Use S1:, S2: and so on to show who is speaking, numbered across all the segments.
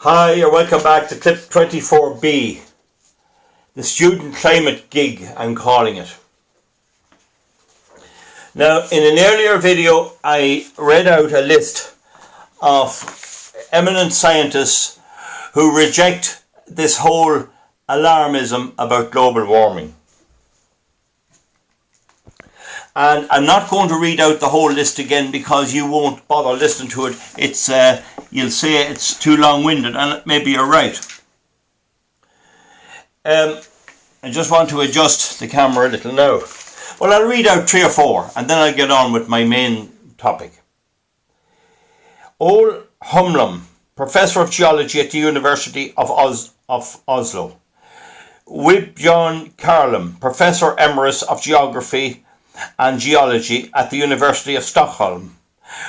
S1: Hi, or welcome back to clip 24B, the student climate gig, I'm calling it. Now, in an earlier video, I read out a list of eminent scientists who reject this whole alarmism about global warming. And I'm not going to read out the whole list again because you won't bother listening to it. It's you'll say it's too long-winded, and maybe you're right. I just want to adjust the camera a little now. Well, I'll read out 3 or 4, and then I'll get on with my main topic. Ole Humlum, Professor of Geology at the University of Oslo. Wibjorn Karlum, Professor Emeritus of Geography and Geology at the University of Stockholm.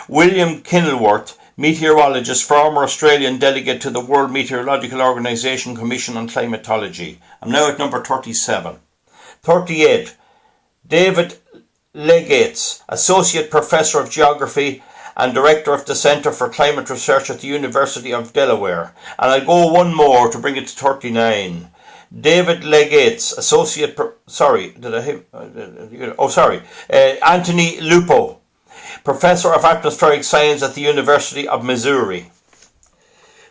S1: William Kenilworth, meteorologist, former Australian delegate to the World Meteorological Organization Commission on Climatology. I'm now at number 37. 38. David Legates, Associate Professor of Geography and Director of the Centre for Climate Research at the University of Delaware. And I'll go one more to bring it to 39. David Legates, Anthony Lupo, Professor of Atmospheric Science at the University of Missouri.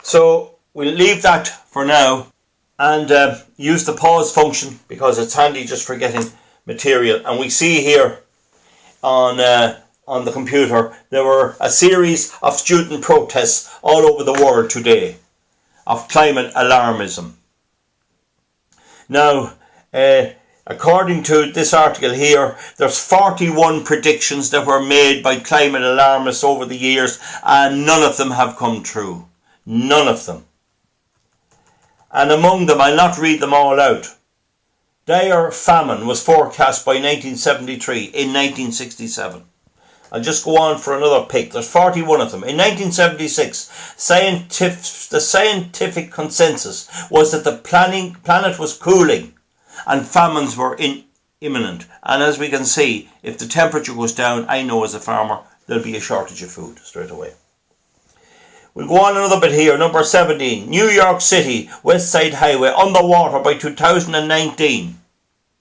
S1: So we'll leave that for now and use the pause function because it's handy just for getting material. And we see here on the computer there were a series of student protests all over the world today of climate alarmism. Now, according to this article here, there's 41 predictions that were made by climate alarmists over the years, and none of them have come true. None of them. And among them, I'll not read them all out. Dire famine was forecast by 1973 in 1967. I'll just go on for another pick. There's 41 of them. In 1976, the scientific consensus was that the planet was cooling and famines were imminent. And as we can see, if the temperature goes down, I know as a farmer, there'll be a shortage of food straight away. We'll go on another bit here. Number 17. New York City, West Side Highway, underwater by 2019.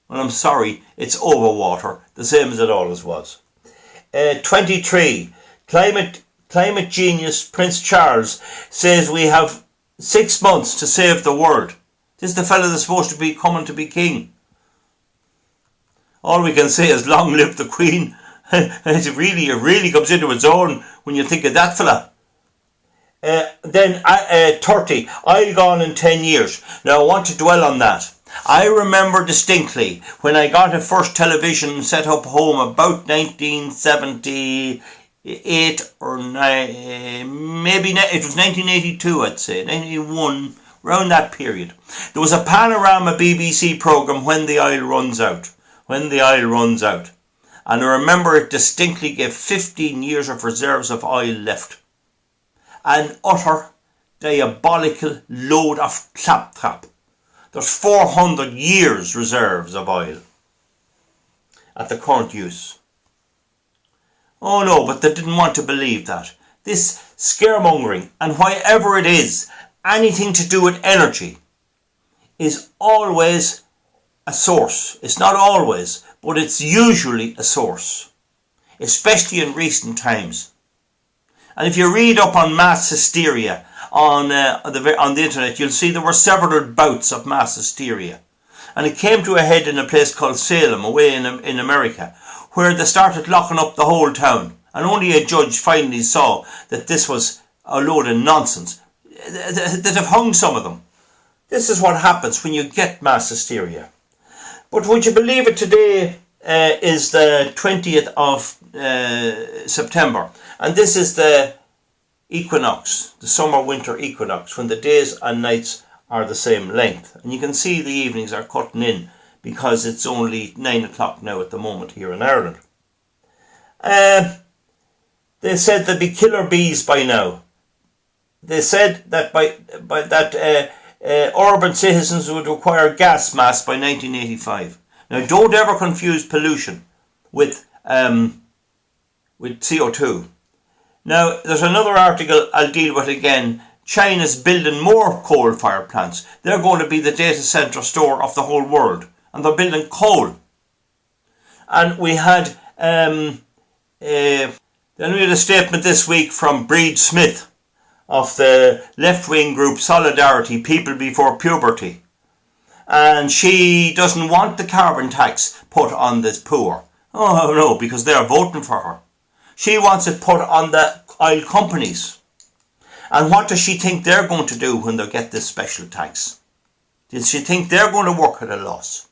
S1: Well, I'm sorry, it's overwater, the same as it always was. 23. Climate genius Prince Charles says we have 6 months to save the world. This is the fella that's supposed to be coming to be king. All we can say is long live the Queen. It really comes into its own when you think of that fella. Then 30. I'll gone in 10 years. Now I want to dwell on that. I remember distinctly when I got a first television set up home about 1978 or maybe it was 1982, I'd say, 1981, around that period. There was a Panorama BBC programme, When the Oil Runs Out. And I remember it distinctly gave 15 years of reserves of oil left. An utter diabolical load of claptrap. There's 400 years reserves of oil at the current use. Oh no, but they didn't want to believe that. This scaremongering, and whatever it is, anything to do with energy, is always a source. It's not always, but it's usually a source, especially in recent times. And if you read up on mass hysteria on the internet, you'll see there were several bouts of mass hysteria. And it came to a head in a place called Salem, away in America, where they started locking up the whole town. And only a judge finally saw that this was a load of nonsense. They'd have hung some of them. This is what happens when you get mass hysteria. But would you believe it, today is the 20th of September. And this is the equinox, the summer-winter equinox, when the days and nights are the same length. And you can see the evenings are cutting in because it's only 9 o'clock now at the moment here in Ireland. They said there'd be killer bees by now. They said that urban citizens would require gas masks by 1985. Now, don't ever confuse pollution with CO2. Now, there's another article I'll deal with again China's building more coal-fired plants. They're going to be the data centre store of the whole world. And they're building coal. And we had a statement this week from Breed Smith of the left-wing group Solidarity, People Before Puberty. And she doesn't want the carbon tax put on the poor. Oh no, because they're voting for her. She wants it put on the oil companies. And what does she think they're going to do when they get this special tax? Does she think they're going to work at a loss?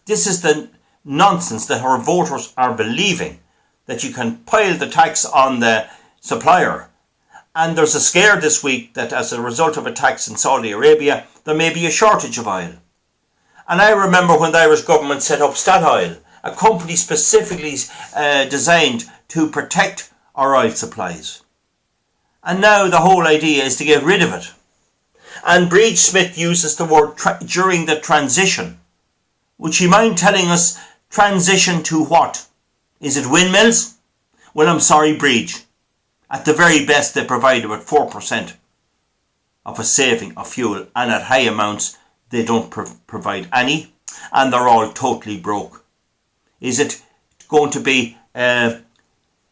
S1: This is the nonsense that her voters are believing, that you can pile the tax on the supplier. And there's a scare this week that as a result of a tax in Saudi Arabia, there may be a shortage of oil. And I remember when the Irish government set up Statoil, a company specifically designed to protect our oil supplies. And now the whole idea is to get rid of it. And Breed Smith uses the word during the transition. Would she mind telling us transition to what? Is it windmills? Well, I'm sorry, Breed. At the very best, they provide about 4% of a saving of fuel, and at high amounts, they don't provide any, and they're all totally broke. Is it going to be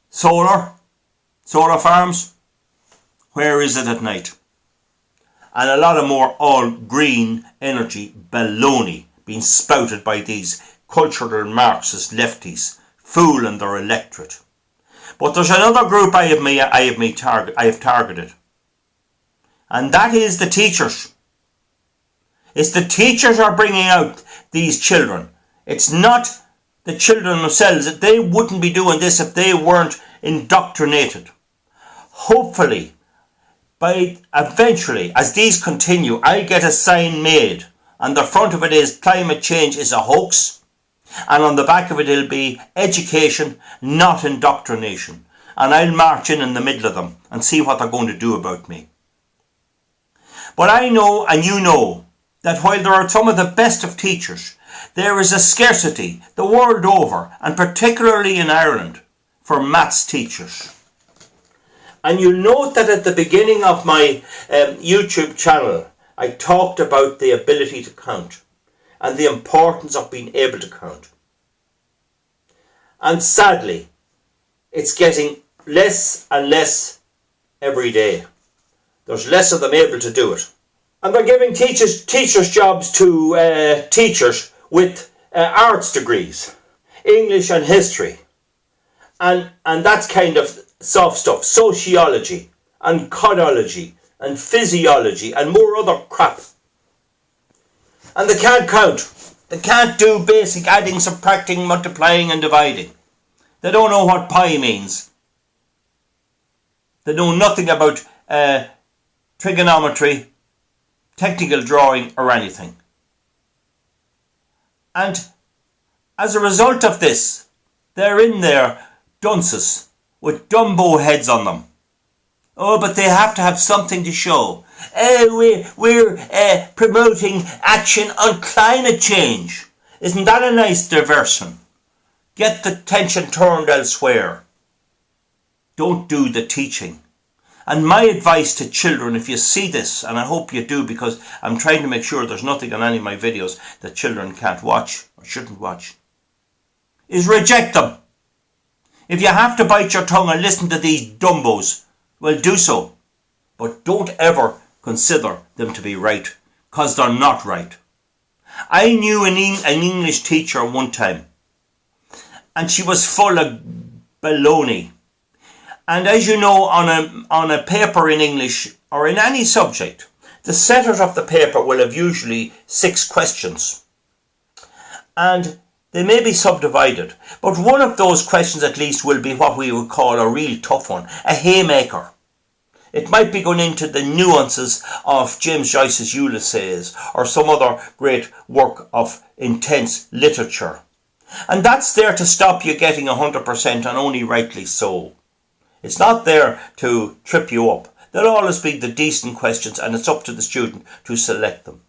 S1: solar farms? Where is it at night? And a lot of more all green energy baloney being spouted by these cultural Marxist lefties, fooling their electorate. But there's another group I have targeted. And that is the teachers. It's the teachers are bringing out these children. It's not the children themselves. They wouldn't be doing this if they weren't indoctrinated. Hopefully, eventually, as these continue, I get a sign made. And the front of it is climate change is a hoax. And on the back of it will be education, not indoctrination. And I'll march in the middle of them and see what they're going to do about me. But I know, and you know, that while there are some of the best of teachers, there is a scarcity the world over, and particularly in Ireland, for maths teachers. And you'll note that at the beginning of my YouTube channel, I talked about the ability to count and the importance of being able to count. And sadly, it's getting less and less every day. There's less of them able to do it. And they're giving teachers jobs to teachers with arts degrees, English and history. And that's kind of soft stuff, sociology and codology and physiology and more other crap. And they can't count. They can't do basic adding, subtracting, multiplying and dividing. They don't know what pi means. They know nothing about trigonometry, technical drawing or anything. And as a result of this, they're in there dunces with Dumbo heads on them. Oh, but they have to have something to show. We're promoting action on climate change. Isn't that a nice diversion? Get the attention turned elsewhere. Don't do the teaching. And my advice to children, if you see this, and I hope you do because I'm trying to make sure there's nothing on any of my videos that children can't watch or shouldn't watch, is reject them. If you have to bite your tongue and listen to these dumbos, well, do so. But don't ever consider them to be right, because they're not right. I knew an English teacher one time, and she was full of baloney. And as you know, on a paper in English or in any subject, the centre of the paper will have usually 6 questions. And they may be subdivided, but one of those questions at least will be what we would call a real tough one, a haymaker. It might be going into the nuances of James Joyce's Ulysses or some other great work of intense literature. And that's there to stop you getting 100% and only rightly so. It's not there to trip you up. There'll always be the decent questions and it's up to the student to select them.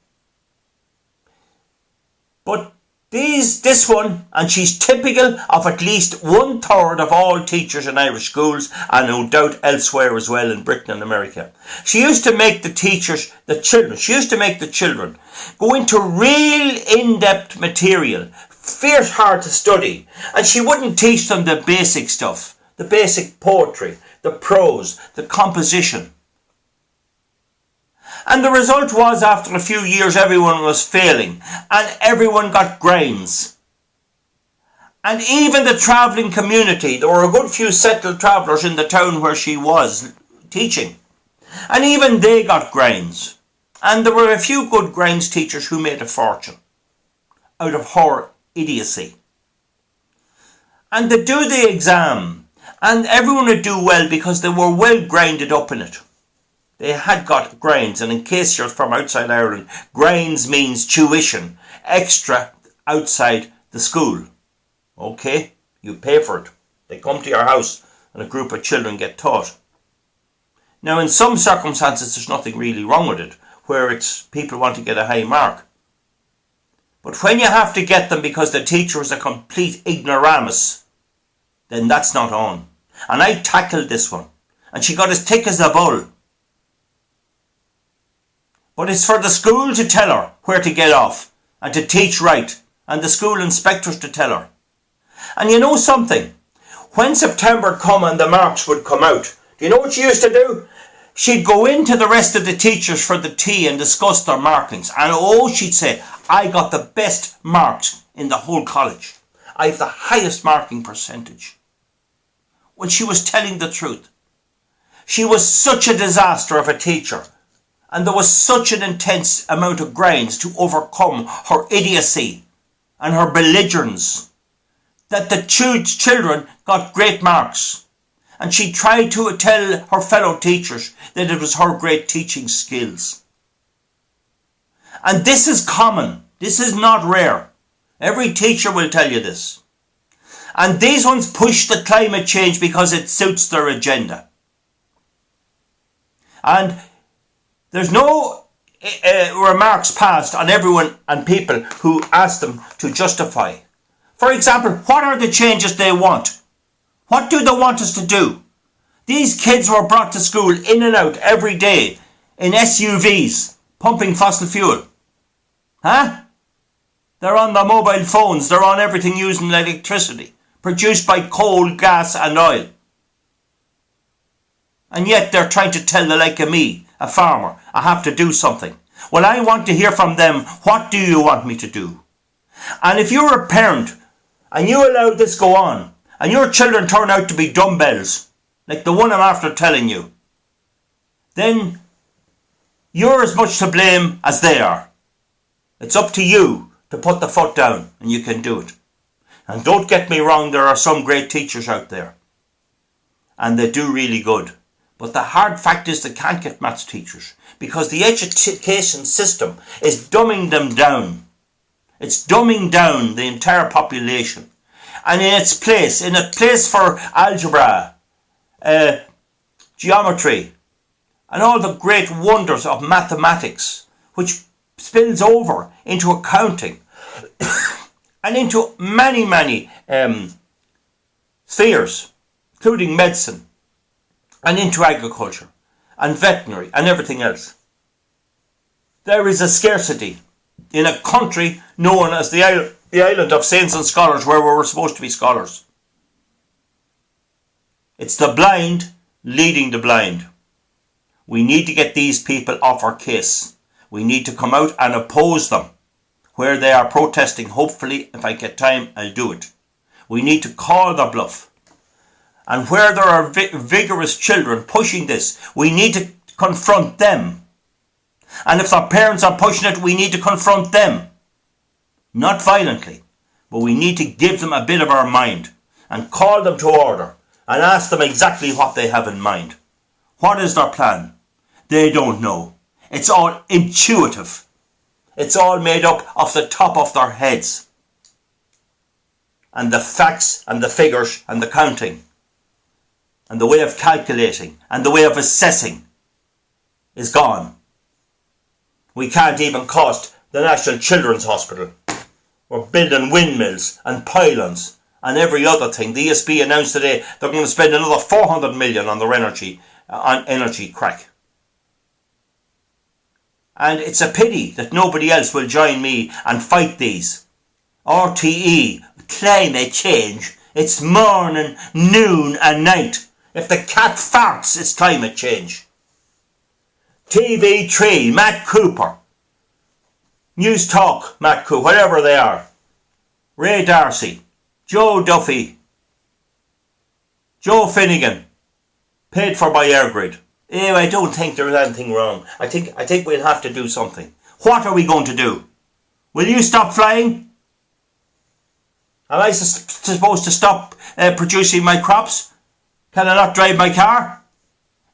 S1: But This one, and she's typical of at least 1/3 of all teachers in Irish schools, and no doubt elsewhere as well in Britain and America. She used to make the children go into real in-depth material, fierce hard to study, and she wouldn't teach them the basic stuff, the basic poetry, the prose, the composition. And the result was, after a few years, everyone was failing and everyone got grains. And even the travelling community, there were a good few settled travellers in the town where she was teaching, and even they got grains. And there were a few good grains teachers who made a fortune out of her idiocy. And they do the exam, and everyone would do well because they were well grinded up in it. They had got grains, and in case you're from outside Ireland, grains means tuition, extra outside the school. Okay? You pay for it. They come to your house and a group of children get taught. Now, in some circumstances, there's nothing really wrong with it, where it's people want to get a high mark. But when you have to get them because the teacher is a complete ignoramus, then that's not on. And I tackled this one, and she got as thick as a bull. But it's for the school to tell her where to get off and to teach right, and the school inspectors to tell her. And you know something? When September come and the marks would come out, do you know what she used to do? She'd go into the rest of the teachers for the tea and discuss their markings. And she'd say, I got the best marks in the whole college. I have the highest marking percentage. Well, she was telling the truth. She was such a disaster of a teacher. And there was such an intense amount of grains to overcome her idiocy and her belligerence that the children got great marks. And she tried to tell her fellow teachers that it was her great teaching skills. And this is common. This is not rare. Every teacher will tell you this. And these ones push the climate change because it suits their agenda. And there's no remarks passed on everyone and people who ask them to justify. For example, what are the changes they want? What do they want us to do? These kids were brought to school in and out every day in SUVs, pumping fossil fuel. Huh? They're on their mobile phones, they're on everything using electricity, produced by coal, gas and oil. And yet they're trying to tell the like of me, a farmer, I have to do something. Well, I want to hear from them, what do you want me to do? And if you're a parent and you allow this go on, and your children turn out to be dumbbells, like the one I'm after telling you, then you're as much to blame as they are. It's up to you to put the foot down, and you can do it. And don't get me wrong, there are some great teachers out there, and they do really good. But the hard fact is they can't get maths teachers because the education system is dumbing them down. It's dumbing down the entire population. And in a place for algebra, geometry, and all the great wonders of mathematics, which spills over into accounting and into many spheres, including medicine, and into agriculture and veterinary and everything else. There is a scarcity in a country known as the island of saints and scholars, where we were supposed to be scholars. It's the blind leading the blind. We need to get these people off our case. We need to come out and oppose them where they are protesting. Hopefully, if I get time, I'll do it. We need to call their bluff. And where there are vigorous children pushing this, we need to confront them. And if their parents are pushing it, we need to confront them. Not violently, but we need to give them a bit of our mind and call them to order and ask them exactly what they have in mind. What is their plan? They don't know. It's all intuitive. It's all made up off the top of their heads. And the facts and the figures and the counting and the way of calculating and the way of assessing is gone. We can't even cost the National Children's Hospital We're building windmills and pylons and every other thing. The ESB announced today they're going to spend another 400 million on their energy crack. And it's a pity that nobody else will join me and fight these. RTE, climate change. It's morning, noon and night. If the cat farts, it's climate change. TV3, Matt Cooper. News Talk, Matt Cooper, whatever they are. Ray Darcy, Joe Duffy, Joe Finnegan, paid for by Airgrid. I don't think there's anything wrong. I think we'll have to do something. What are we going to do? Will you stop flying? Am I supposed to stop producing my crops? Can I not drive my car?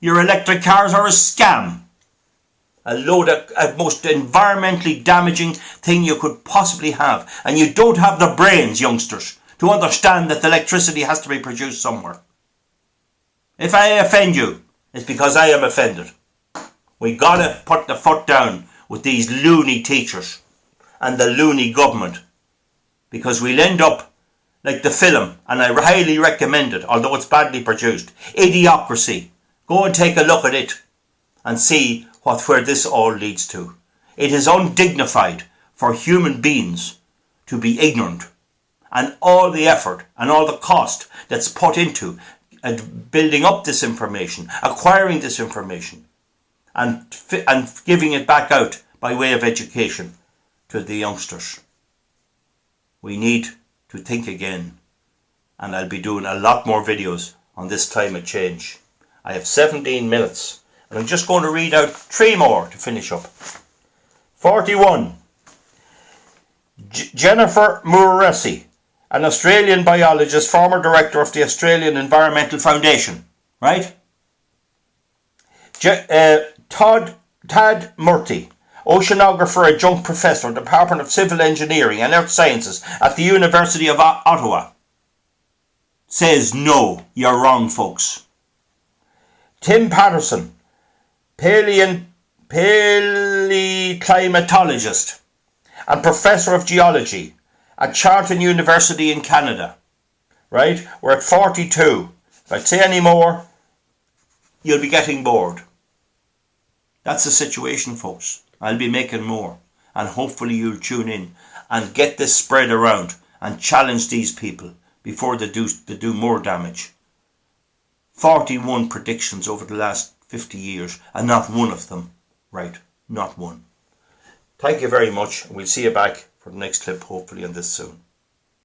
S1: Your electric cars are a scam. A most environmentally damaging thing you could possibly have. And you don't have the brains, youngsters, to understand that the electricity has to be produced somewhere. If I offend you, it's because I am offended. We gotta put the foot down with these loony teachers and the loony government, because we'll end up like the film, and I highly recommend it, although it's badly produced, Idiocracy. Go and take a look at it and see where this all leads to. It is undignified for human beings to be ignorant, and all the effort and all the cost that's put into building up this information, acquiring this information, and giving it back out by way of education to the youngsters. We need to think again, and I'll be doing a lot more videos on this climate change. I have 17 minutes, and I'm just going to read out 3 more to finish up. 41. Jennifer Murresi, an Australian biologist, former director of the Australian Environmental Foundation, right? Tad Murty, oceanographer, adjunct professor, Department of Civil Engineering and Earth Sciences at the University of Ottawa, says no, you're wrong, folks. Tim Patterson, paleoclimatologist and professor of geology at Charlton University in Canada, right? We're at 42. If I say any more, you'll be getting bored. That's the situation, folks. I'll be making more, and hopefully you'll tune in and get this spread around and challenge these people before they do more damage. 41 predictions over the last 50 years, and not one of them right. Not one. Thank you very much. We'll see you back for the next clip, hopefully on this soon.